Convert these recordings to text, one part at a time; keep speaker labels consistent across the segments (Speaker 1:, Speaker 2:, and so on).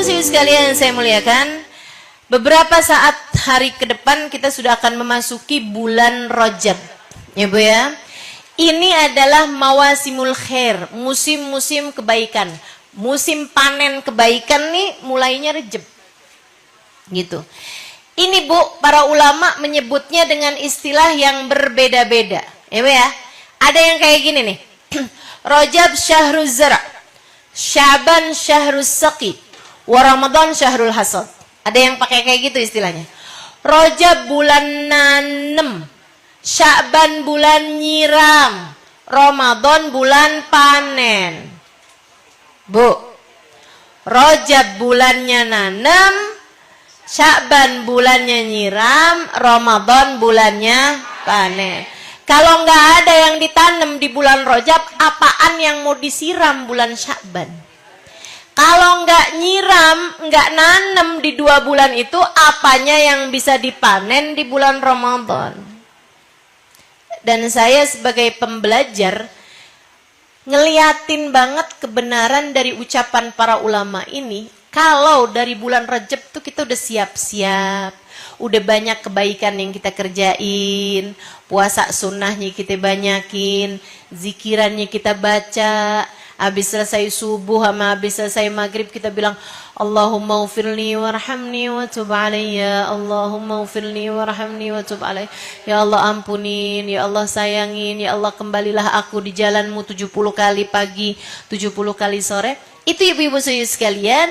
Speaker 1: Ibu-ibu sekalian saya muliakan, beberapa saat hari ke depan kita sudah akan memasuki bulan Rajab. Ya Bu ya. Ini adalah mawasimul khair, musim-musim kebaikan. Musim panen kebaikan nih mulainya Rajab. Gitu. Ini Bu, para ulama menyebutnya dengan istilah yang berbeda-beda. Ya Bu ya. Ada yang kayak gini nih. Rajab syahruz zara', Syaban syahrus saqi, wa Ramadan syahrul hasad. Ada yang pakai kayak gitu istilahnya. Rajab bulan nanem, Syaban bulan nyiram, Ramadan bulan panen. Bu, Rajab bulannya nanem, Syaban bulannya nyiram, Ramadan bulannya panen. Kalau nggak ada yang ditanam di bulan Rajab, apaan yang mau disiram bulan Syaban? Kalau nggak nyiram, nggak nanem di 2 bulan itu, apanya yang bisa dipanen di bulan Ramadan? Dan saya sebagai pembelajar, ngeliatin banget kebenaran dari ucapan para ulama ini. Kalau dari bulan Rajab tuh kita udah siap-siap, udah banyak kebaikan yang kita kerjain, puasa sunnahnya kita banyakin, zikirannya kita baca, habis selesai subuh sama habis selesai maghrib kita bilang Allahumma ufirli warhamni wa tub alayya, Allahumma ufirli warhamni wa tub alayya. Ya Allah ampunin, ya Allah sayangin, ya Allah kembalilah aku di jalanmu 70 kali pagi, 70 kali sore. Itu ibu-ibu sekalian.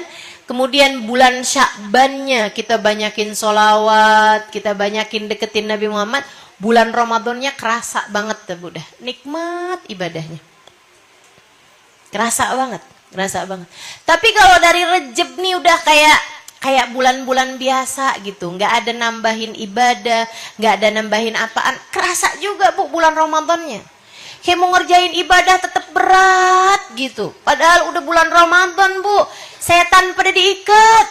Speaker 1: Kemudian bulan Sya'bannya kita banyakin sholawat, kita banyakin deketin Nabi Muhammad. Bulan Ramadannya kerasa banget tuh udah nikmat ibadahnya. Kerasa banget. Tapi kalau dari Rajab nih udah kayak bulan-bulan biasa gitu, nggak ada nambahin ibadah, nggak ada nambahin apaan. Kerasa juga Bu bulan Ramadannya. Kayak mau ngerjain ibadah tetap berat gitu. Padahal udah bulan Ramadan Bu, setan pada diikat.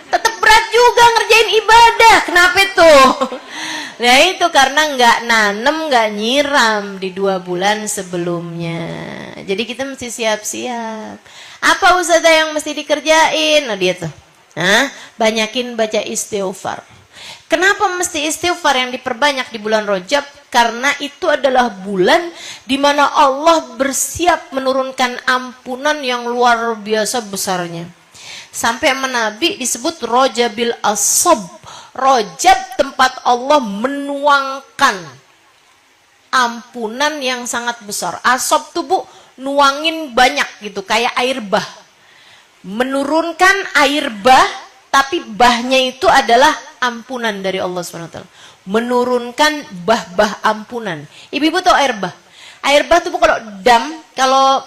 Speaker 1: Tetap berat juga ngerjain ibadah. Kenapa tuh? Nah itu karena nggak nanem, nggak nyiram di 2 bulan sebelumnya. Jadi kita mesti siap-siap. Apa Ustazah yang mesti dikerjain? Nah dia tuh. Nah, banyakin baca istighfar. Kenapa mesti istighfar yang diperbanyak di bulan Rajab? Karena itu adalah bulan di mana Allah bersiap menurunkan ampunan yang luar biasa besarnya. Sampai sama Nabi disebut Rajabil Asab. Rajab tempat Allah menuangkan ampunan yang sangat besar. Asab tuh Bu, nuangin banyak gitu, kayak air bah. Menurunkan air bah, tapi bahnya itu adalah ampunan dari Allah SWT. Menurunkan bah-bah ampunan. Ibu-ibu tahu air bah? Air bah tuh Bu kalau dam, kalau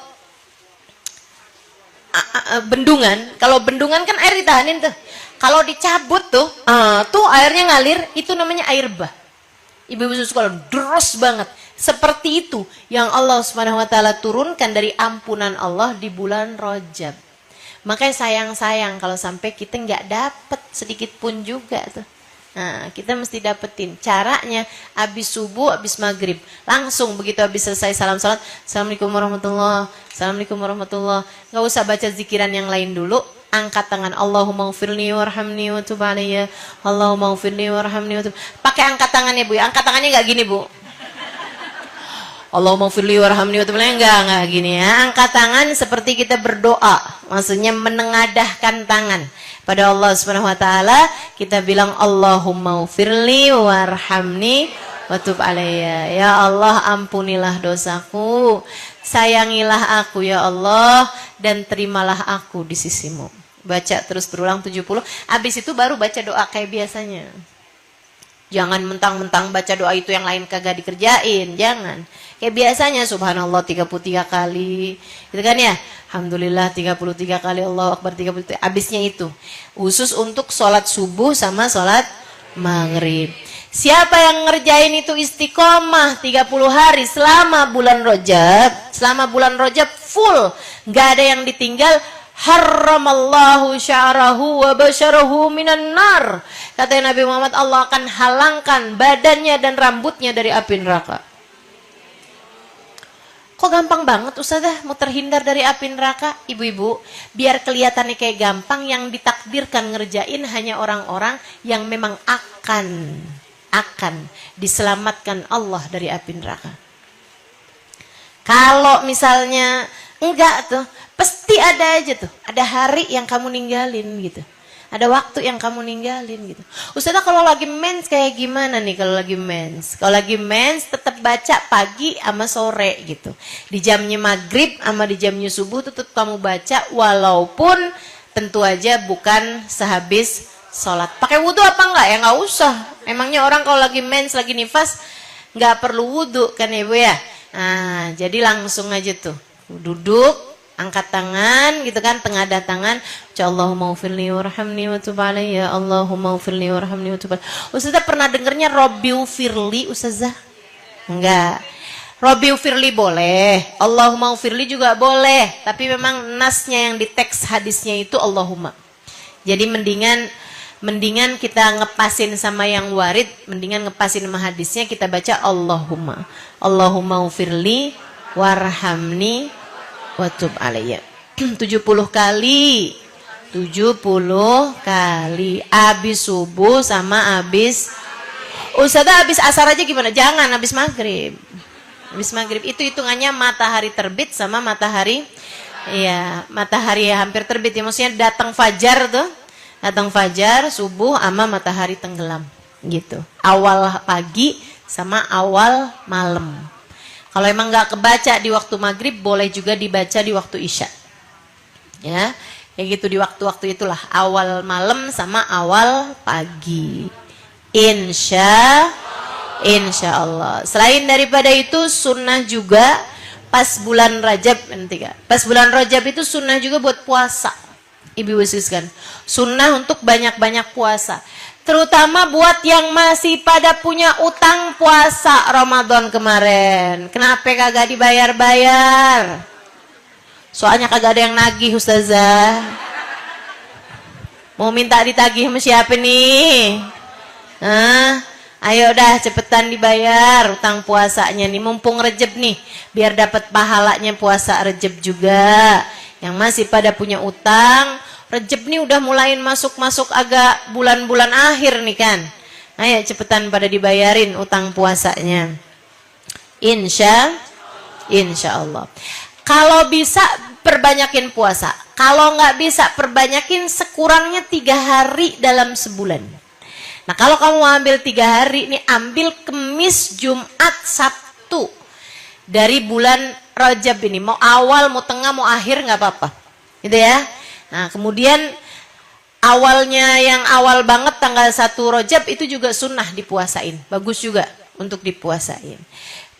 Speaker 1: bendungan, kalau bendungan kan air ditahanin tuh. Kalau dicabut tuh airnya ngalir, itu namanya air bah. Ibu-ibu susu kalau deras banget. Seperti itu yang Allah Subhanahu wa taala turunkan dari ampunan Allah di bulan Rajab. Makanya sayang-sayang kalau sampai kita nggak dapet sedikit pun juga tuh. Nah, kita mesti dapetin. Caranya habis subuh, habis maghrib, langsung begitu habis selesai salam salat, Assalamualaikum warahmatullah, Assalamualaikum warahmatullah. Nggak usah baca zikiran yang lain dulu. Angkat tangan, Allahumma ufirli warhamni wa tub alayya, Allahumma ufirli warhamni wa tub. Pakai angkat tangannya Bu, angkat tangannya nggak gini Bu. Allahumma ufirli warhamni wa tub alayya, nggak gini ya. Angkat tangan seperti kita berdoa, maksudnya menengadahkan tangan pada Allah Subhanahu wa taala. Kita bilang Allahumma ufirli warhamni wa tub alayya. Ya Allah ampunilah dosaku, sayangilah aku ya Allah, dan terimalah aku di sisimu. Baca terus berulang 70. Habis itu baru baca doa kayak biasanya. Jangan mentang-mentang baca doa itu yang lain kagak dikerjain. Jangan. Kayak biasanya subhanallah 33 kali. Gitu kan ya? Alhamdulillah 33 kali, Allahu Akbar 33. Habisnya itu. Khusus untuk sholat subuh sama sholat maghrib. Siapa yang ngerjain itu istiqomah 30 hari selama bulan Rajab. Selama bulan Rajab full. Nggak ada yang ditinggal. Haramallahu sya'rahu wa basyarahu minan nar. Kata Nabi Muhammad, Allah akan halangkan badannya dan rambutnya dari api neraka. Kok gampang banget Ustazah mau terhindar dari api neraka? Ibu-ibu, biar kelihatannya kayak gampang, yang ditakdirkan ngerjain hanya orang-orang yang memang akan diselamatkan Allah dari api neraka. Kalau misalnya enggak tuh, pasti ada aja tuh, ada hari yang kamu ninggalin gitu. Ada waktu yang kamu ninggalin gitu. Ustazah kalau lagi mens kayak gimana nih kalau lagi mens? Kalau lagi mens tetap baca pagi sama sore gitu. Di jamnya maghrib sama di jamnya subuh tetap kamu baca, walaupun tentu aja bukan sehabis sholat. Pakai wudhu apa enggak? Ya enggak usah. Emangnya orang kalau lagi mens, lagi nifas enggak perlu wudhu kan ya Bu ya? Nah, jadi langsung aja tuh duduk, angkat tangan gitu kan, tengadah tangan, Allahumma ufirli warhamni wa tub alayya, Allahumma ufirli warhamni wa tub alayya. Ustazah pernah dengernya Robbi ufirli Ustazah? Enggak. Robbi ufirli boleh, Allahumma ufirli juga boleh, tapi memang nasnya yang di teks hadisnya itu Allahumma. Jadi mendingan kita ngepasin sama yang warid, mendingan ngepasin sama hadisnya, kita baca Allahumma. Allahumma ufirli warhamni watub alayya. 70 kali. 70 kali. Abis subuh sama abis. Ustazah abis asar aja gimana? Jangan abis maghrib. Abis maghrib itu hitungannya matahari terbit sama matahari. Iya, matahari hampir terbit ya. Maksudnya datang fajar tuh. Datang fajar, subuh sama matahari tenggelam. Gitu. Awal pagi sama awal malam. Kalau emang nggak kebaca di waktu maghrib, boleh juga dibaca di waktu isya. Ya, kayak gitu di waktu-waktu itulah. Awal malam sama awal pagi. Insya Allah. Selain daripada itu, sunnah juga pas bulan Rajab nanti Kak. Pas bulan Rajab itu sunnah juga buat puasa. Ibu sekalian. Sunnah untuk banyak-banyak puasa. Terutama buat yang masih pada punya utang puasa Ramadan kemarin. Kenapa kagak dibayar-bayar? Soalnya kagak ada yang nagih Ustazah. Mau minta ditagih sama siapa nih? Ayo dah cepetan dibayar utang puasanya nih. Mumpung Rejab nih, biar dapat pahalanya puasa Rejab juga. Yang masih pada punya utang, Rejab nih udah mulai masuk agak bulan-bulan akhir nih kan. Ayo cepetan pada dibayarin utang puasanya. Insya Allah. Kalau bisa perbanyakin puasa. Kalau nggak bisa perbanyakin sekurangnya 3 hari dalam sebulan. Nah kalau kamu ambil 3 hari, nih ambil Kemis, Jumat, Sabtu dari bulan Rajab ini. Mau awal, mau tengah, mau akhir nggak apa-apa. Gitu ya. Nah kemudian awalnya yang awal banget tanggal 1 Rajab itu juga sunnah dipuasain. Bagus juga untuk dipuasain.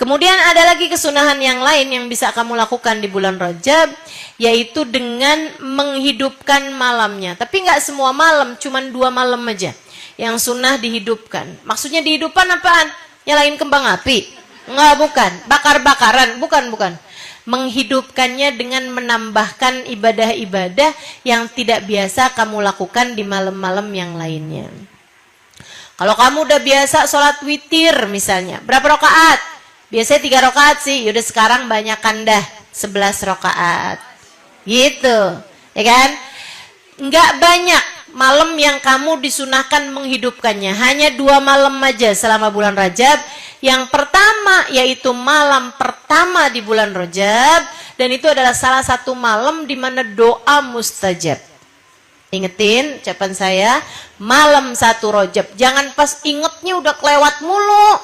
Speaker 1: Kemudian ada lagi kesunahan yang lain yang bisa kamu lakukan di bulan Rajab, yaitu dengan menghidupkan malamnya. Tapi nggak semua malam, cuma 2 malam aja yang sunnah dihidupkan. Maksudnya dihidupkan apaan? Nyalain kembang api? Enggak, bukan. Bakar-bakaran? Bukan. Menghidupkannya dengan menambahkan ibadah-ibadah yang tidak biasa kamu lakukan di malam-malam yang lainnya. Kalau kamu udah biasa sholat witir misalnya, berapa rakaat? Biasanya 3 rakaat sih, yaudah sekarang banyakkan dah 11 rakaat. Gitu, ya kan? Enggak banyak malam yang kamu disunahkan menghidupkannya. Hanya 2 malam aja selama bulan Rajab. Yang pertama yaitu malam pertama di bulan Rajab, dan itu adalah salah satu malam di mana doa mustajab. Ingetin ucapan saya, malam 1 Rajab. Jangan pas ingetnya udah kelewat mulu.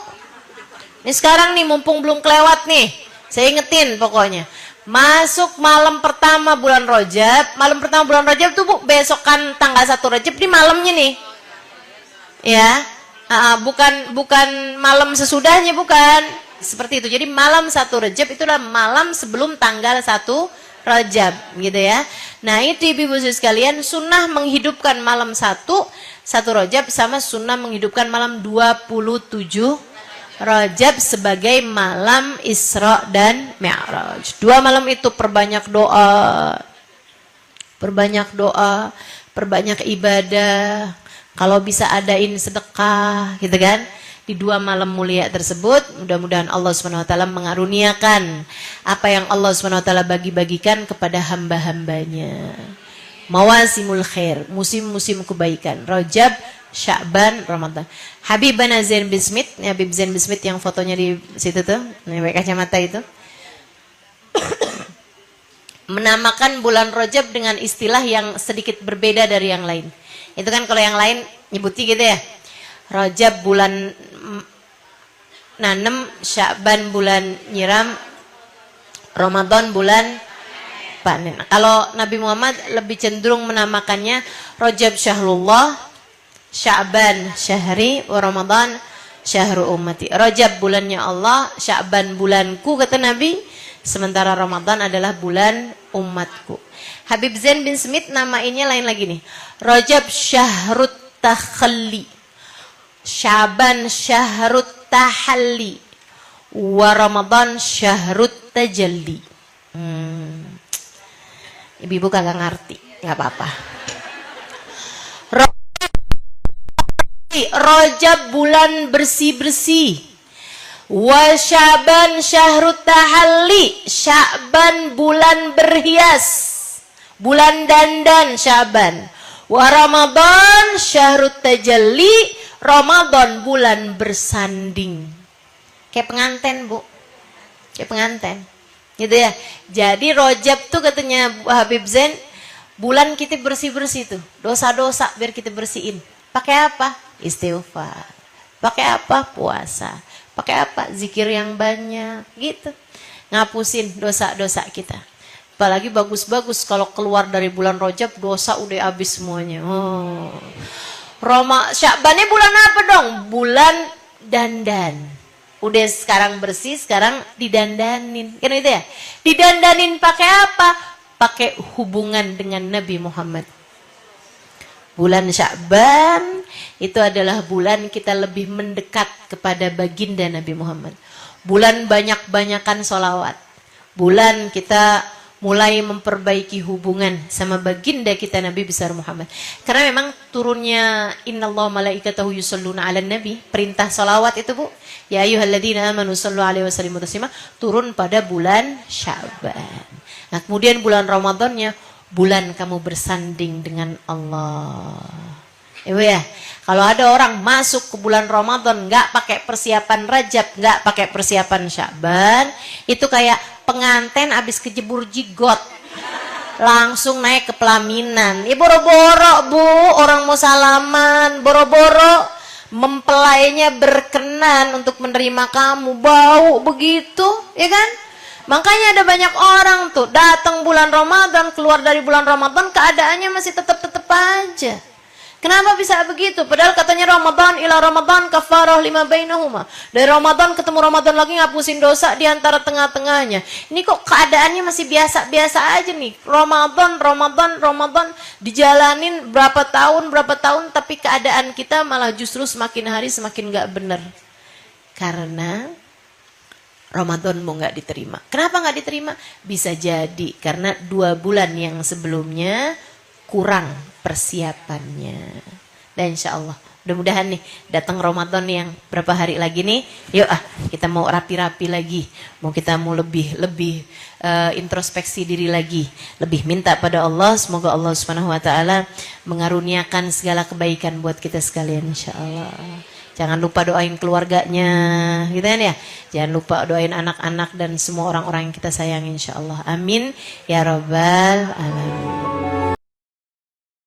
Speaker 1: Ini sekarang nih mumpung belum kelewat nih, saya ingetin pokoknya. Masuk malam pertama bulan Rajab. Malam pertama bulan Rajab tuh Bu, besokan tanggal 1 Rajab di malamnya nih. Ya. Bukan malam sesudahnya, bukan. Seperti itu. Jadi malam 1 Rajab itulah malam sebelum tanggal 1 Rajab, gitu ya. Nah, itu ibu-ibu sekalian, sunnah menghidupkan malam 1 Rajab sama sunnah menghidupkan malam 27 Rajab sebagai malam Isra dan Mi'raj. 2 malam itu perbanyak doa, perbanyak ibadah. Kalau bisa adain sedekah, gitu kan? di 2 malam mulia tersebut. Mudah-mudahan Allah SWT mengaruniakan apa yang Allah SWT bagi-bagikan kepada hamba-hambanya. Mawasimul khair, musim-musim kebaikan. Rajab, Sya'ban, Ramadan. Habib Zain bin Smith, Habib Zain bin Smith yang fotonya di situ tuh, yang pakai kacamata itu, menamakan bulan Rajab dengan istilah yang sedikit berbeda dari yang lain. Itu kan kalau yang lain nyebuti gitu ya. Rajab bulan nanem, Sya'ban bulan nyiram, Ramadan bulan panen. Kalau Nabi Muhammad lebih cenderung menamakannya Rajab syahrullah, Sya'ban syahri, wa Ramadan syahru ummati. Rajab bulannya Allah, Sya'ban bulanku kata Nabi, sementara Ramadan adalah bulan umatku. Habib Zain bin Smith namainnya lain lagi nih. Rajab syahrut takhalli, Sya'ban syahrut tahalli, wa Ramadan syahrut tajalli. Ibu-ibu kagak ngerti, nggak apa-apa. Rajab bulan bersih-bersih, wa Sya'ban syahrut tahalli, Sya'ban bulan berhias, bulan dandan Sya'ban, wa Ramadan syahrut tajalli, Ramadan bulan bersanding. Kayak pengantin, Bu. Kayak pengantin. Gitu ya. Jadi Rajab tuh katanya Habib Zain, bulan kita bersih-bersih tuh. Dosa-dosa biar kita bersihin. Pakai apa? Istighfar. Pakai apa? Puasa. Pakai apa? Zikir yang banyak. Gitu. Ngapusin dosa-dosa kita. Apalagi bagus-bagus kalau keluar dari bulan Rajab, dosa udah habis semuanya. Oh. Sya'bannya bulan apa dong? Bulan dandan. Udah sekarang bersih, sekarang didandanin. Kan itu ya? Didandanin pakai apa? Pakai hubungan dengan Nabi Muhammad. Bulan Sya'ban itu adalah bulan kita lebih mendekat kepada baginda Nabi Muhammad. Bulan banyak-banyakan sholawat. Bulan kita mulai memperbaiki hubungan sama baginda kita Nabi besar Muhammad. Karena memang turunnya innallaha malaikatahu yusholluna 'alan nabi, perintah salawat itu, Bu. Ya ayyuhalladzina amanu shallu 'alaihi wa sallimu taslima, turun pada bulan Sya'ban. Nah, kemudian bulan Ramadannya bulan kamu bersanding dengan Allah. Ibu ya, kalau ada orang masuk ke bulan Ramadan nggak pakai persiapan Rajab, nggak pakai persiapan Sya'ban, itu kayak pengantin abis kejebur jigot, langsung naik ke pelaminan. Ya boro-boro, Bu, orang mau salaman, boro-boro mempelainya berkenan untuk menerima kamu, bau begitu, ya kan? Makanya ada banyak orang tuh datang bulan Ramadan, keluar dari bulan Ramadan keadaannya masih tetap-tetap aja. Kenapa bisa begitu? Padahal katanya Ramadan ila Ramadan kafarah lima bainahuma. Dari Ramadan ketemu Ramadan lagi ngapusin dosa di antara tengah-tengahnya. Ini kok keadaannya masih biasa-biasa aja nih. Ramadan dijalanin berapa tahun tapi keadaan kita malah justru semakin hari semakin gak bener. Karena Ramadan mau gak diterima. Kenapa gak diterima? Bisa jadi karena 2 bulan yang sebelumnya kurang persiapannya. Dan insya Allah mudah-mudahan nih datang Ramadan yang berapa hari lagi nih, yuk kita mau rapi-rapi lagi, kita mau lebih introspeksi diri lagi, lebih minta pada Allah, semoga Allah Subhanahu Wa Taala mengaruniakan segala kebaikan buat kita sekalian insya Allah. Jangan lupa doain keluarganya, gitu kan ya. Jangan lupa doain anak-anak dan semua orang-orang yang kita sayang insya Allah. Amin ya rabbal alamin.